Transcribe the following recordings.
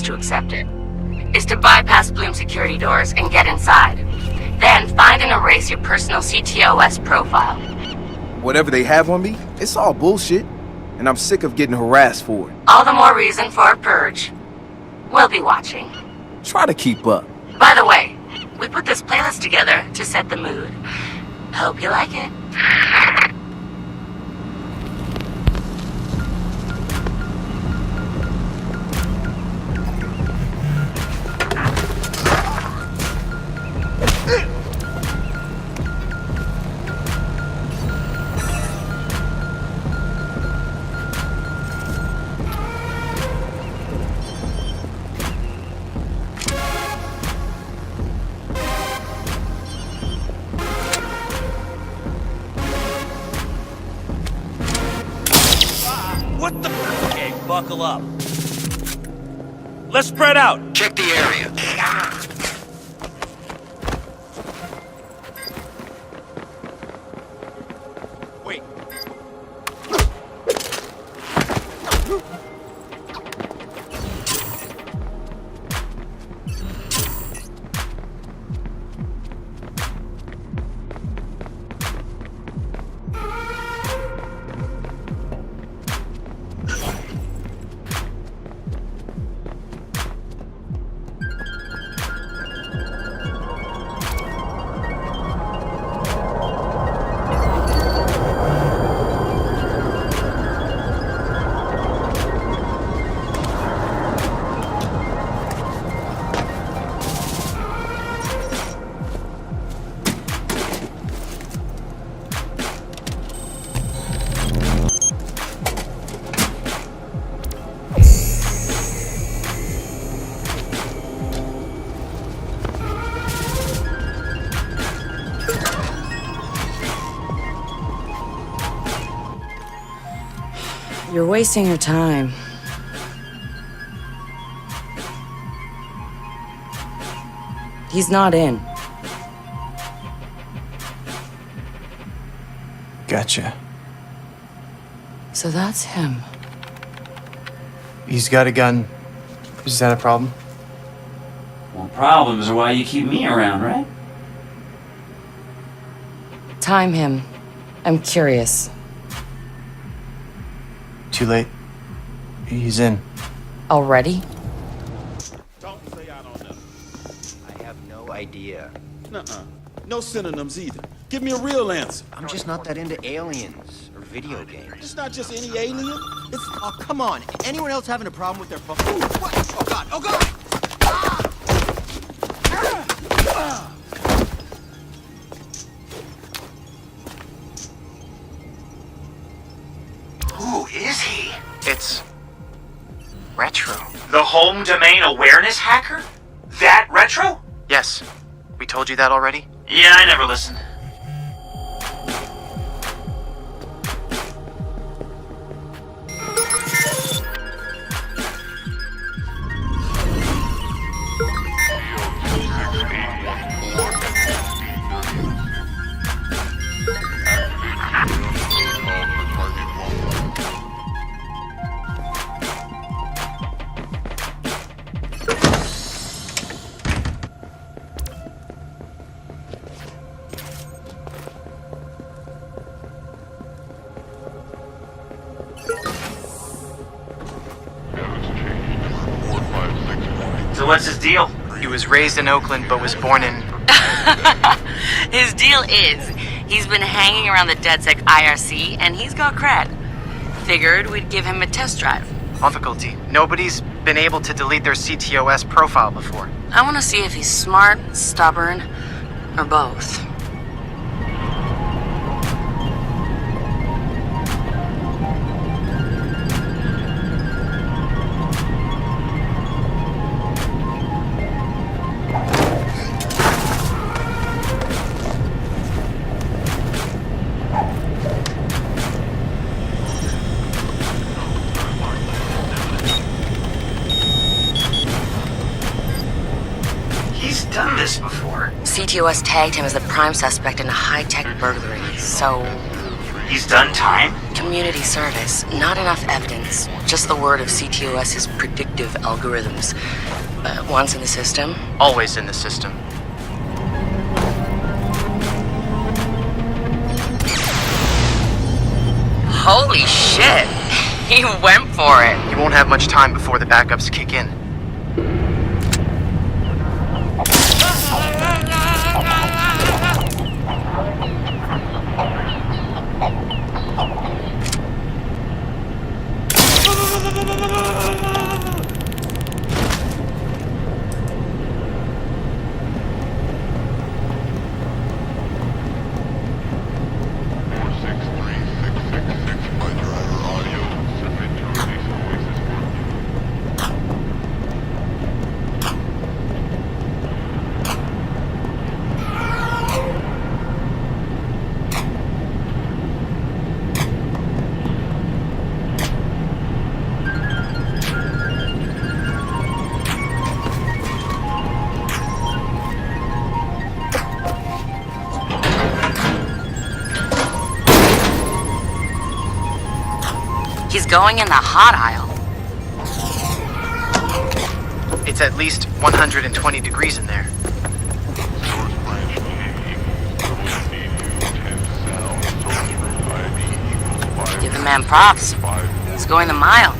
to accept it is to bypass Bloom security doors and get inside. Then find and erase your personal CTOS profile. Whatever they have on me, it's all bullshit. And I'm sick of getting harassed for it. All the more reason for a purge. We'll be watching. Try to keep up. By the way, we put this playlist together to set the mood. Hope you like it. What the? Okay, buckle up. Let's spread out. Check the area. Wait. You're wasting your time. He's not in. Gotcha. So that's him. He's got a gun. Is that a problem? Well, problems are why you keep me around, right? Time him. I'm curious. Too late. He's in. Already? Don't say I don't know. I have no idea. Nuh-uh. No synonyms either. Give me a real answer. I'm just not that into aliens or video games. It's not just any alien. It's Oh, come on. Anyone else having a problem with their phone? Ooh, what? Oh, God. Oh, God! Who is he? It's... Retro. The home domain awareness hacker? That Retro? Yes. We told you that already? Yeah, I never listened. So what's his deal? He was raised in Oakland, but was born in... His deal is, he's been hanging around the DedSec IRC, and he's got cred. Figured we'd give him a test drive. Difficulty. Nobody's been able to delete their CTOS profile before. I want to see if he's smart, stubborn, or both. He's done this before. CTOS tagged him as the prime suspect in a high-tech burglary, so... He's done time? Community service. Not enough evidence. Just the word of CTOS's predictive algorithms. Once in the system. Always in the system. Holy shit! He went for it. You won't have much time before the backups kick in. He's going in the hot aisle. It's at least 120 degrees in there. Give the man props. He's going the mile.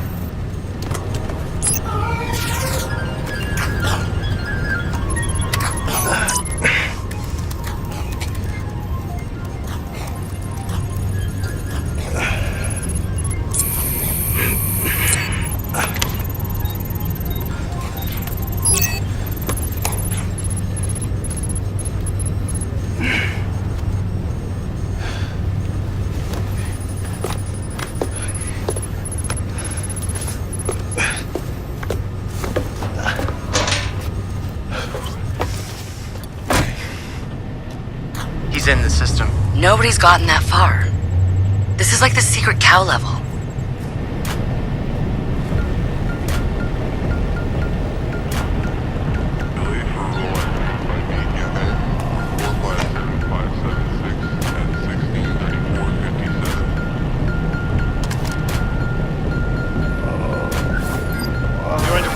He's in the system. Nobody's gotten that far. This is like the secret cow level.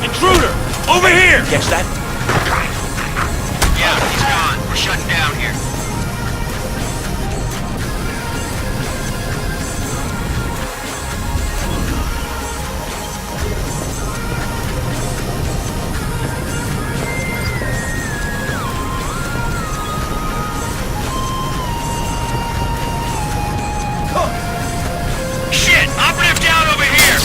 Intruder! Over here! Catch that? Yeah, he's gone. We're shutting down here. Shit! Operative down over here!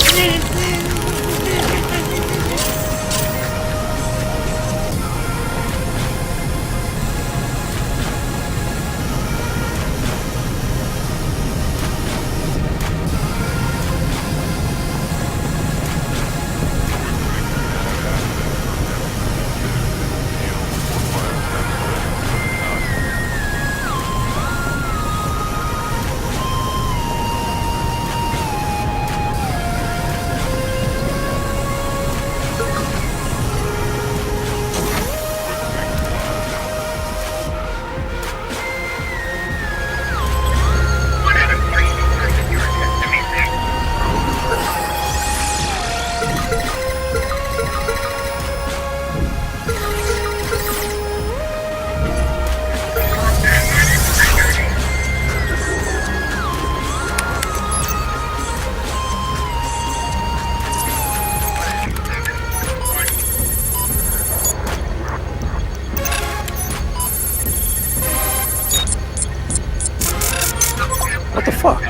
What the fuck?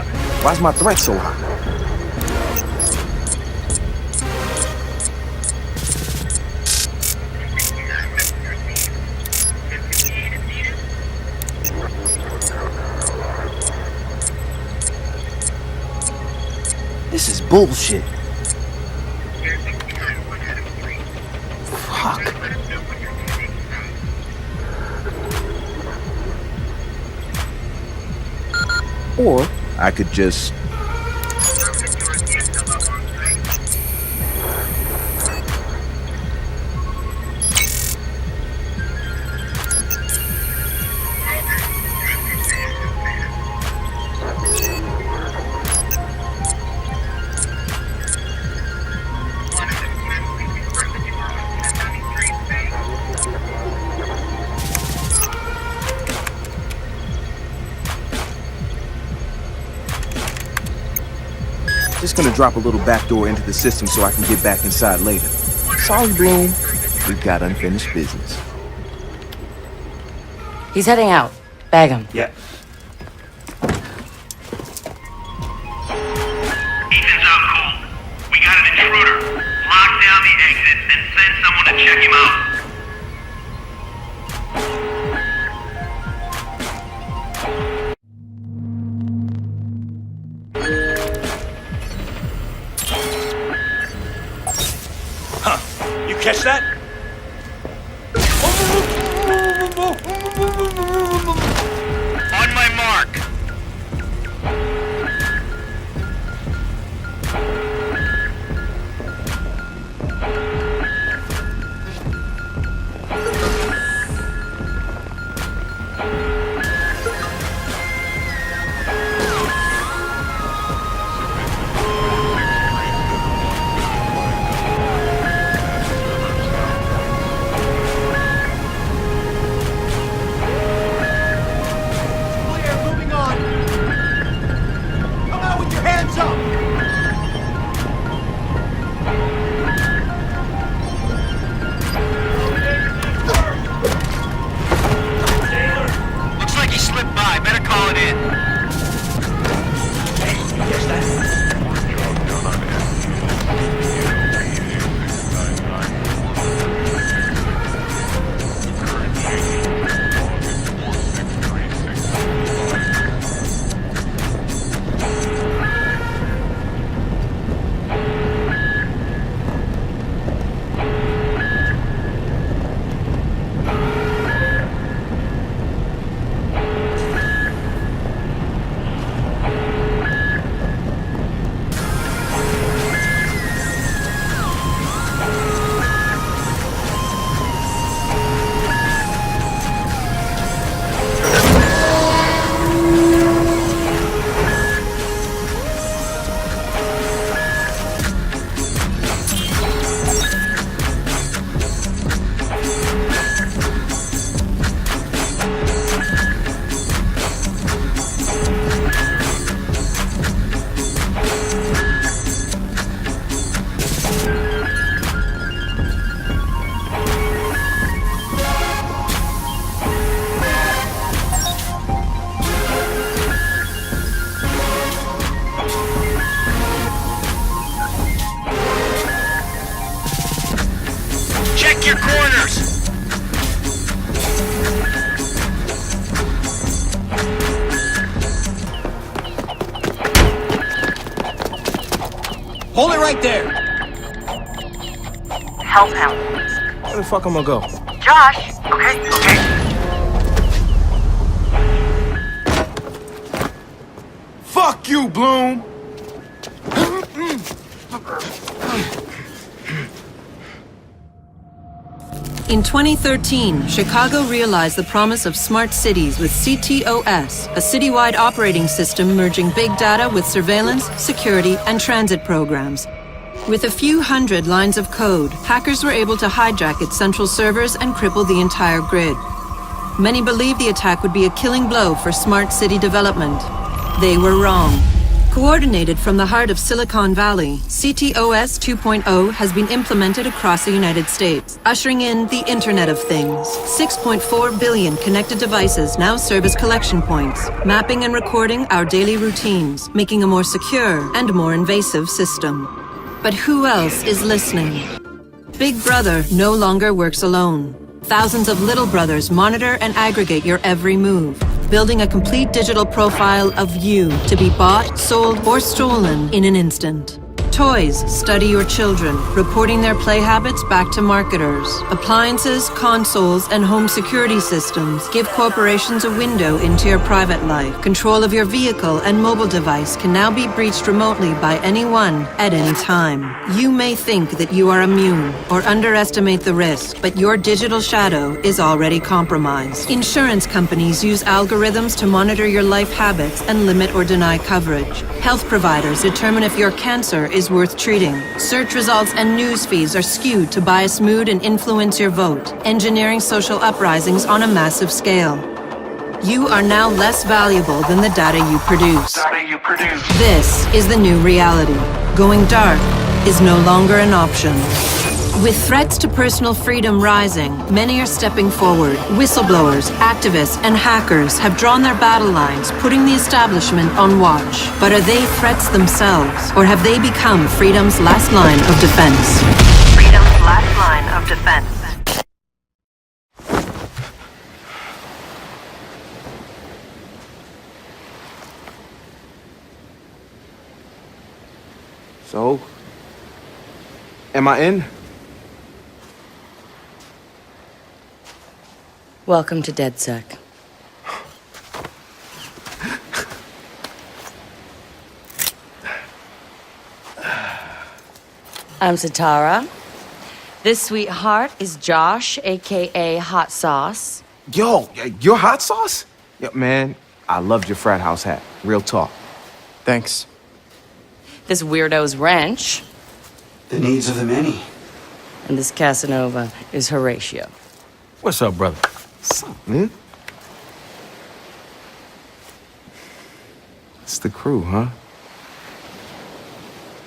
Why's my threat so high? This is bullshit. Fuck. Or I could just... Just gonna drop a little backdoor into the system so I can get back inside later. Sorry, Bloom. We've got unfinished business. He's heading out. Bag him. Yeah. Ethan's out cold. We got an intruder. Lock down the exit and send someone to check him out. You catch that? On my mark. Clear, moving on. Come out with your hands up. Looks like he slipped by. Better call it in. Check your corners. Hold it right there. Help him. Where the fuck am I go? Josh! Okay. Fuck you, Bloom! In 2013, Chicago realized the promise of smart cities with CTOS, a citywide operating system merging big data with surveillance, security, and transit programs. With a few hundred lines of code, hackers were able to hijack its central servers and cripple the entire grid. Many believed the attack would be a killing blow for smart city development. They were wrong. Coordinated from the heart of Silicon Valley, CTOS 2.0 has been implemented across the United States, ushering in the Internet of Things. 6.4 billion connected devices now serve as collection points, mapping and recording our daily routines, making a more secure and more invasive system. But who else is listening? Big Brother no longer works alone. Thousands of little brothers monitor and aggregate your every move, building a complete digital profile of you to be bought, sold, or stolen in an instant. Toys study your children, reporting their play habits back to marketers. Appliances, consoles, and home security systems give corporations a window into your private life. Control of your vehicle and mobile device can now be breached remotely by anyone at any time. You may think that you are immune or underestimate the risk, but your digital shadow is already compromised. Insurance companies use algorithms to monitor your life habits and limit or deny coverage. Health providers determine if your cancer is worth treating. Search results and news feeds are skewed to bias mood and influence your vote, engineering social uprisings on a massive scale. You are now less valuable than the data you produce. This is the new reality. Going dark is no longer an option. With threats to personal freedom rising, many are stepping forward. Whistleblowers, activists, and hackers have drawn their battle lines, putting the establishment on watch. But are they threats themselves, or have they become freedom's last line of defense? Freedom's last line of defense. So, am I in? Welcome to DedSec. I'm Satara. This sweetheart is Josh, aka Hot Sauce. Yo, you're hot sauce? Yo, man, I loved your frat house hat. Real talk. Thanks. This weirdo's Wrench. The needs of the many. And this Casanova is Horatio. What's up, brother? What's up, man? It's the crew, huh?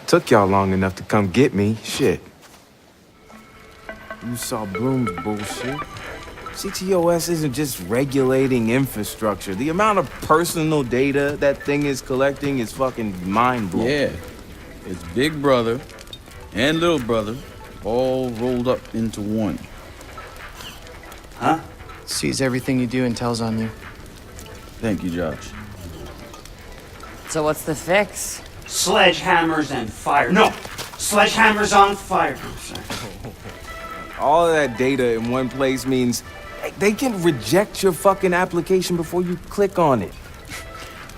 Took y'all long enough to come get me. Shit. You saw Bloom's bullshit. CTOS isn't just regulating infrastructure. The amount of personal data that thing is collecting is fucking mind-blowing. Yeah. It's Big Brother and Little Brother all rolled up into one. Huh? Sees everything you do and tells on you. Thank you, Josh. So what's the fix? Sledgehammers and fire. No! Sledgehammers on fire. I'm sorry. All of that data in one place means they can reject your fucking application before you click on it.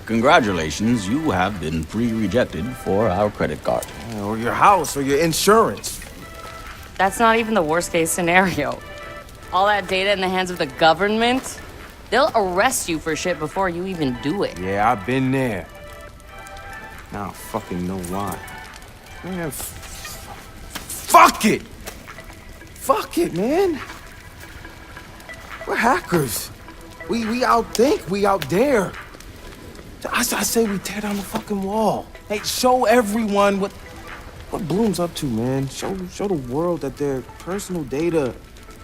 Congratulations, you have been pre-rejected for our credit card. Or your house, or your insurance. That's not even the worst case scenario. All that data in the hands of the government, they'll arrest you for shit before you even do it. Yeah, I've been there. Now I fucking know why. Man, fuck it! Fuck it, man. We're hackers. We outthink, we out dare. I say we tear down the fucking wall. Hey, show everyone what Bloom's up to, man. Show the world that their personal data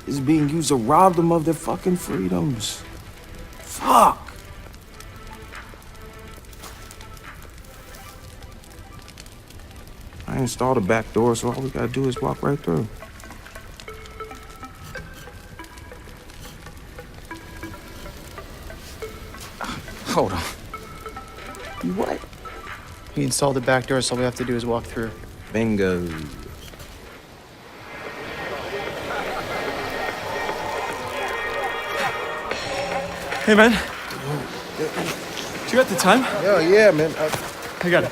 is being used to rob them of their fucking freedoms. Fuck. I installed a back door, so all we gotta do is walk right through. Hold on. You what? He installed the back door, so all we have to do is walk through. Bingo. Hey, man. You got the time? Yeah, man. I got it.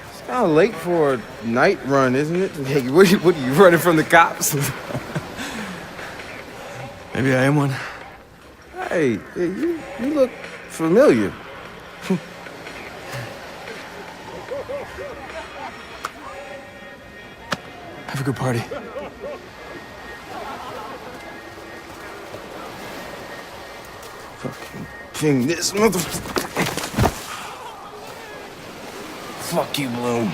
It's kind of late for a night run, isn't it? Hey, what are you running from the cops? Maybe I am one. Hey, you look familiar. Have a good party. Fucking ping this motherfucker. Fuck you, Bloom.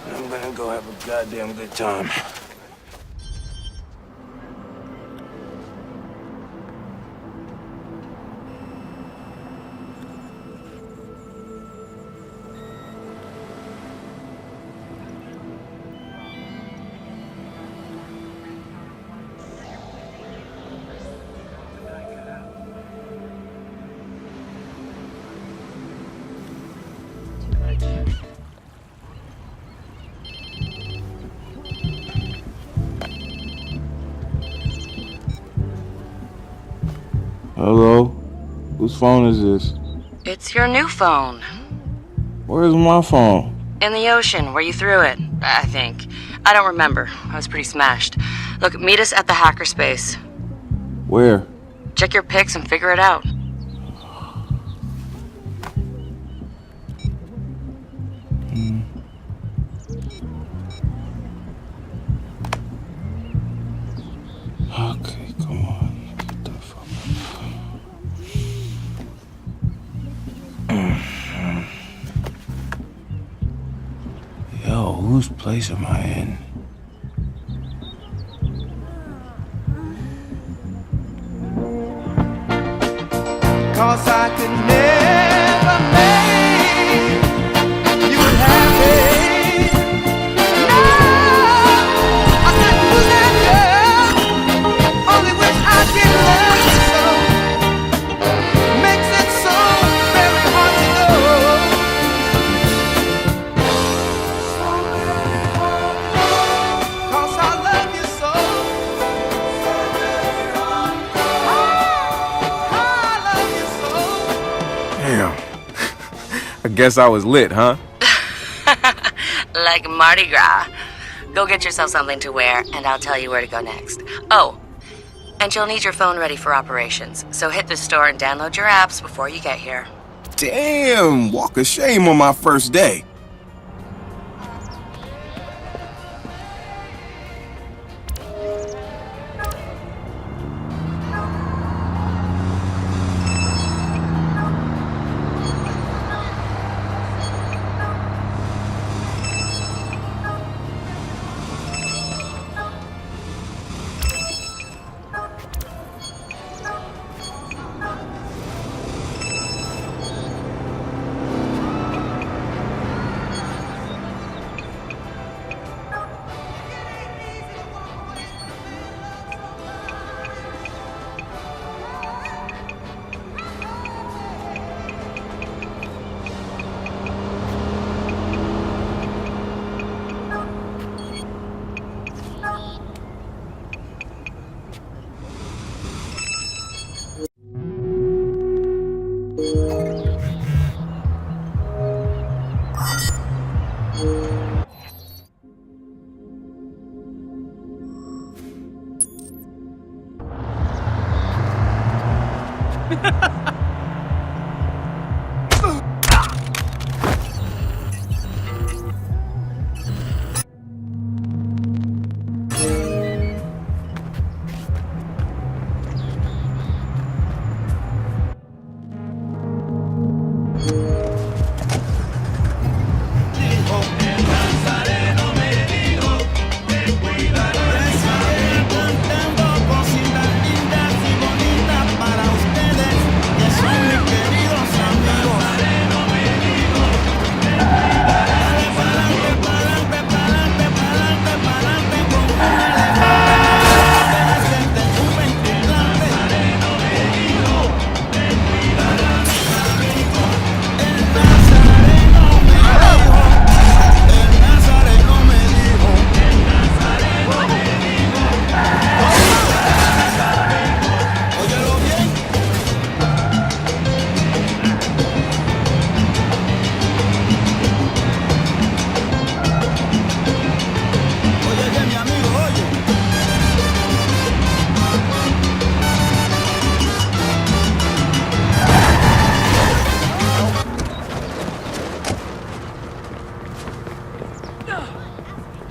I'm gonna go have a goddamn good time. Hello? Whose phone is this? It's your new phone. Where's my phone? In the ocean, where you threw it, I think. I don't remember. I was pretty smashed. Look, meet us at the hackerspace. Where? Check your pics and figure it out. Okay, come on. Get the fuck up. Yo, whose place am I in? Cause I could never make you happy. No, I couldn't lose that girl. Only wish I could love you so. Makes it so very hard to know. Cause I love you so. Damn. I guess I was lit, huh? Like Mardi Gras. Go get yourself something to wear, and I'll tell you where to go next. Oh, and you'll need your phone ready for operations, so hit the store and download your apps before you get here. Damn, walk of shame on my first day.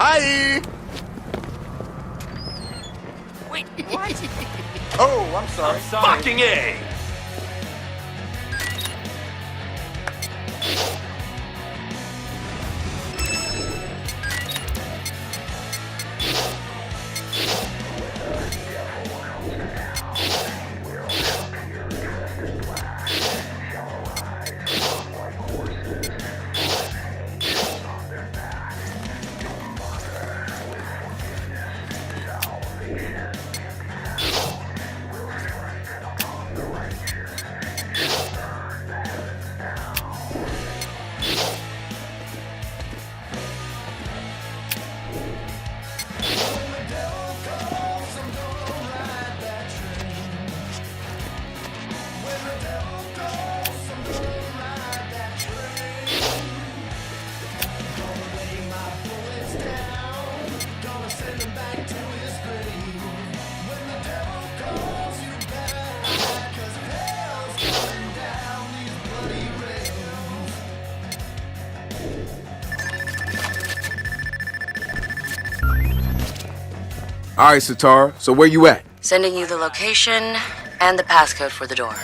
Hi! Wait, what? Oh, I'm sorry. Fucking A! All right, Satara, so where you at? Sending you the location and the passcode for the door.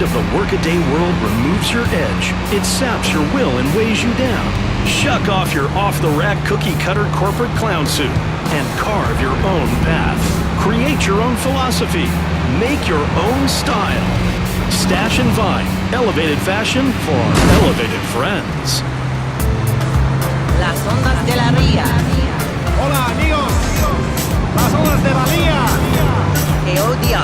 Of the workaday world removes your edge. It saps your will and weighs you down. Shuck off your off-the-rack cookie-cutter corporate clown suit and carve your own path. Create your own philosophy. Make your own style. Stash and Vine, elevated fashion for our elevated friends. Las ondas de la ría. Hola, amigos. Las ondas de Bahía. Te odia.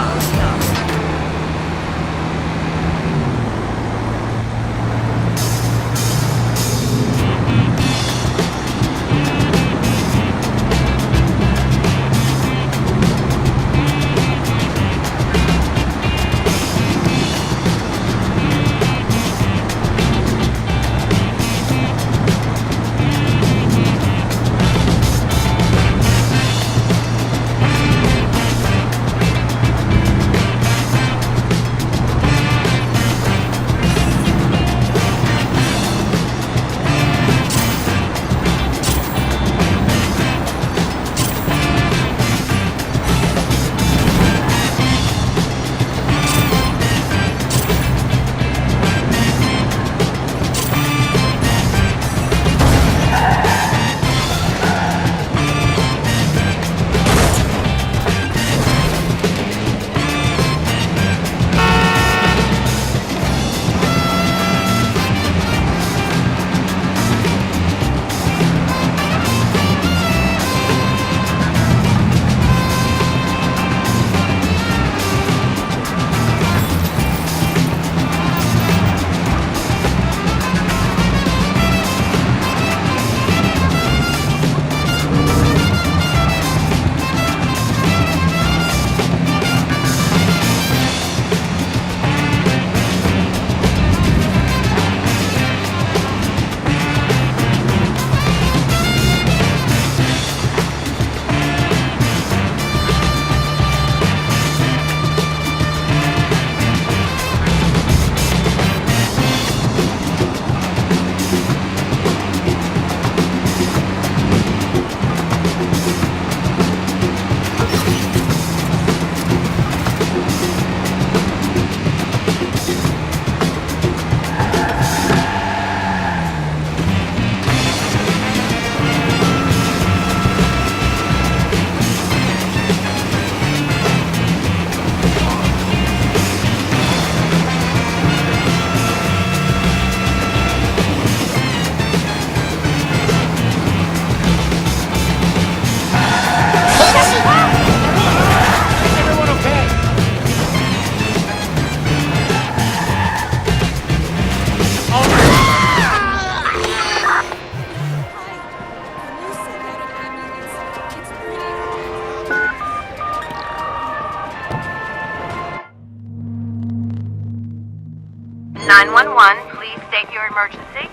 Emergency?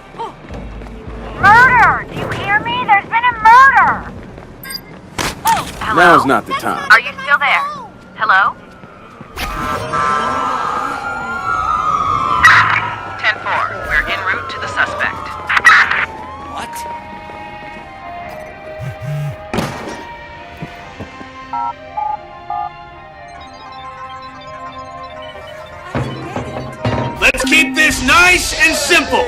Murder! Do you hear me? There's been a murder! Hello? Now's not the time. Are you still there? Hello? 10 Let's keep this nice and simple.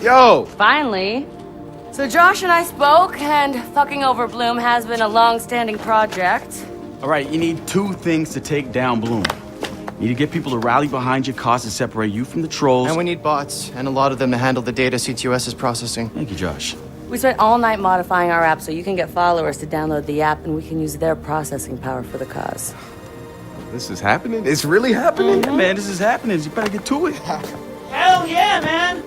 Yo! Finally. So Josh and I spoke, and fucking over Bloom has been a long-standing project. All right, you need two things to take down Bloom. You need to get people to rally behind your cause and separate you from the trolls. And we need bots, and a lot of them to handle the data CTOS is processing. Thank you, Josh. We spent all night modifying our app so you can get followers to download the app, and we can use their processing power for the cause. This is happening? It's really happening? Yeah, man, this is happening. You better get to it. Hell yeah, man!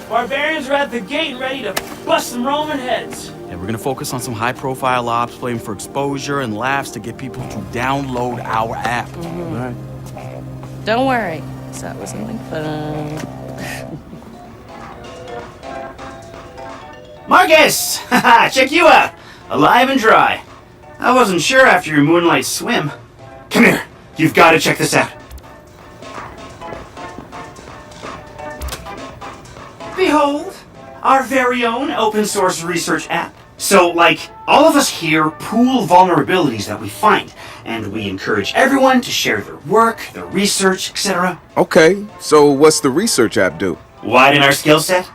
Barbarians are at the gate ready to bust some Roman heads. Yeah, we're gonna focus on some high-profile ops, playing for exposure and laughs to get people to download our app. All right. Don't worry. So that was something fun. Marcus! Haha, check you out! Alive and dry. I wasn't sure after your moonlight swim. Come here. You've got to check this out. Behold, our very own open source research app. So, like, all of us here pool vulnerabilities that we find, and we encourage everyone to share their work, their research, etc. Okay, so what's the research app do? Widen our skill set?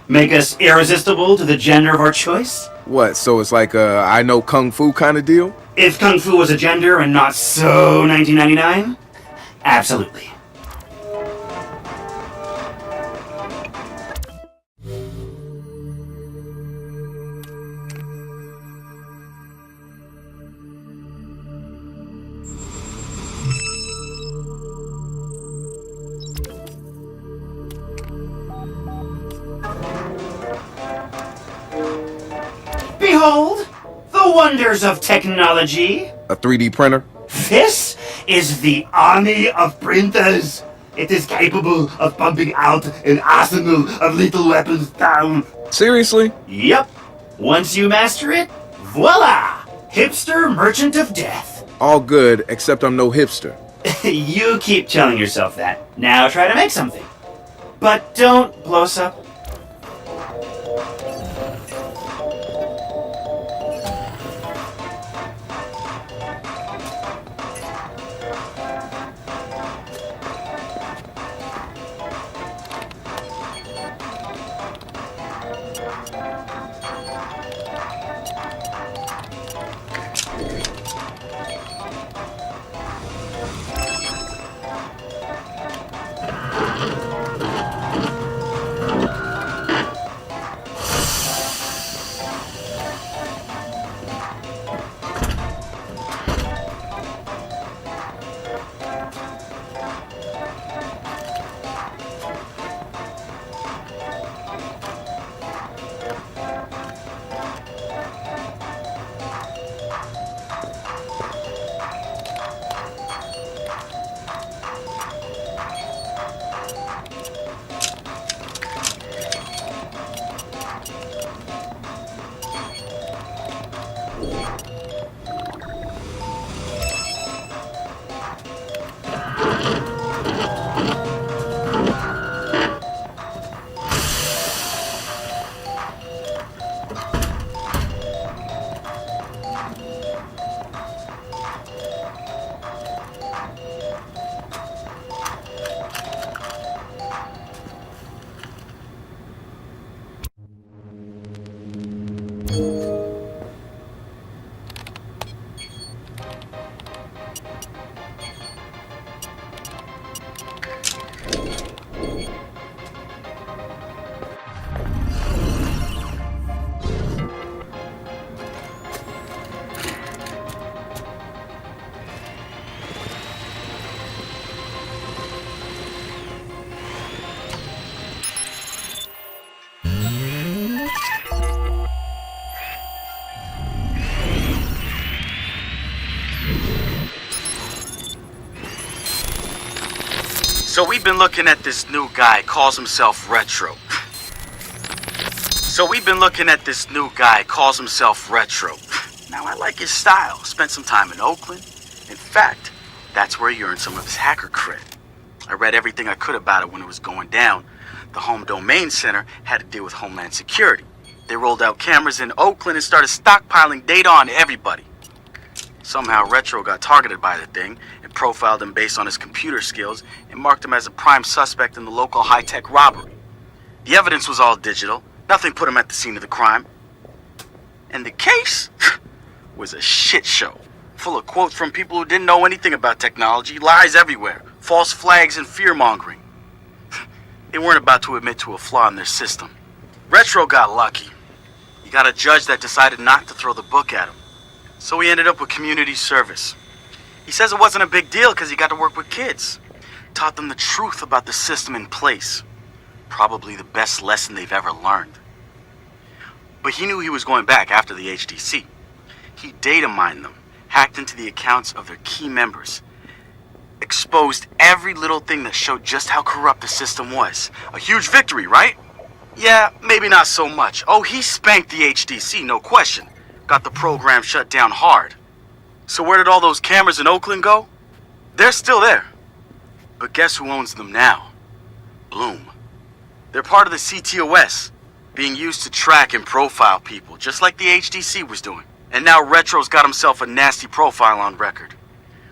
Make us irresistible to the gender of our choice? What, so it's like a I know Kung Fu kind of deal? If Kung Fu was a gender and not so 1999? Absolutely. Behold, the wonders of technology. A 3D printer? This is the army of printers. It is capable of pumping out an arsenal of lethal weapons down. Seriously? Yep. Once you master it, voila! Hipster merchant of death. All good, except I'm no hipster. You keep telling yourself that. Now try to make something. But don't blow us up. So we've been looking at this new guy, calls himself Retro. Now I like his style. Spent some time in Oakland. In fact, that's where he earned some of his hacker cred. I read everything I could about it when it was going down. The Home Domain Center had to deal with Homeland Security. They rolled out cameras in Oakland and started stockpiling data on everybody. Somehow Retro got targeted by the thing and profiled him based on his computer skills and marked him as a prime suspect in the local high-tech robbery. The evidence was all digital. Nothing put him at the scene of the crime. And the case was a shit show, full of quotes from people who didn't know anything about technology, lies everywhere, false flags and fear-mongering. They weren't about to admit to a flaw in their system. Retro got lucky. He got a judge that decided not to throw the book at him. So he ended up with community service. He says it wasn't a big deal because he got to work with kids. Taught them the truth about the system in place. Probably the best lesson they've ever learned. But he knew he was going back after the HDC. He data mined them, hacked into the accounts of their key members, exposed every little thing that showed just how corrupt the system was. A huge victory, right? Yeah, maybe not so much. Oh, he spanked the HDC, no question. Got the program shut down hard. So where did all those cameras in Oakland go? They're still there. But guess who owns them now? Bloom. They're part of the CTOS, being used to track and profile people, just like the HDC was doing. And now Retro's got himself a nasty profile on record.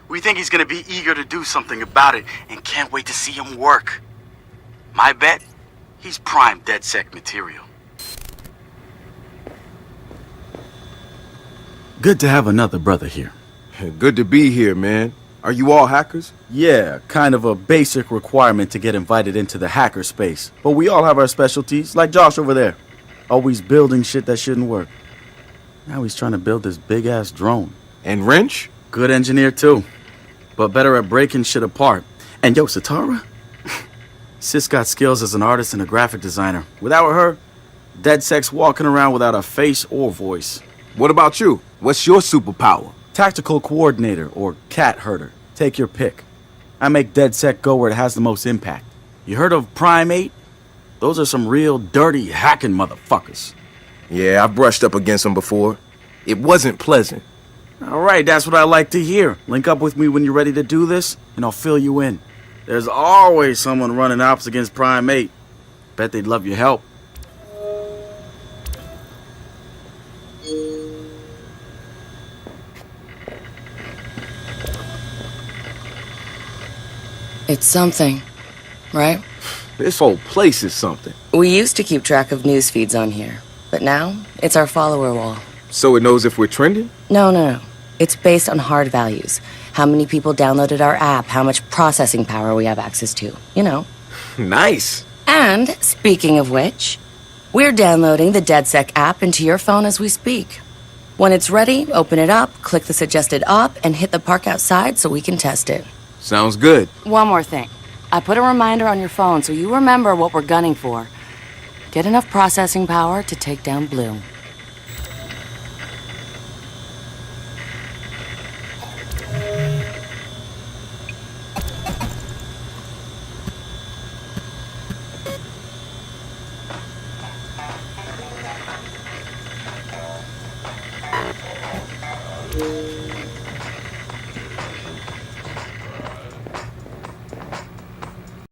We think he's gonna be eager to do something about it and can't wait to see him work. My bet, he's prime DedSec material. Good to have another brother here. Good to be here, man. Are you all hackers? Yeah, kind of a basic requirement to get invited into the hacker space. But we all have our specialties, like Josh over there. Always building shit that shouldn't work. Now he's trying to build this big-ass drone. And Wrench? Good engineer, too. But better at breaking shit apart. And yo, Satara? Sis got skills as an artist and a graphic designer. Without her, DedSec's walking around without a face or voice. What about you? What's your superpower? Tactical coordinator or cat herder. Take your pick. I make DedSec go where it has the most impact. You heard of Prime 8? Those are some real dirty hacking motherfuckers. Yeah, I've brushed up against them before. It wasn't pleasant. All right, that's what I like to hear. Link up with me when you're ready to do this, and I'll fill you in. There's always someone running ops against Prime 8. Bet they'd love your help. It's something, right? This whole place is something. We used to keep track of news feeds on here, but now it's our follower wall. So it knows if we're trending? No. It's based on hard values. How many people downloaded our app, how much processing power we have access to, you know. Nice. And, speaking of which, we're downloading the DedSec app into your phone as we speak. When it's ready, open it up, click the suggested op, and hit the park outside so we can test it. Sounds good. One more thing. I put a reminder on your phone so you remember what we're gunning for. Get enough processing power to take down Bloom.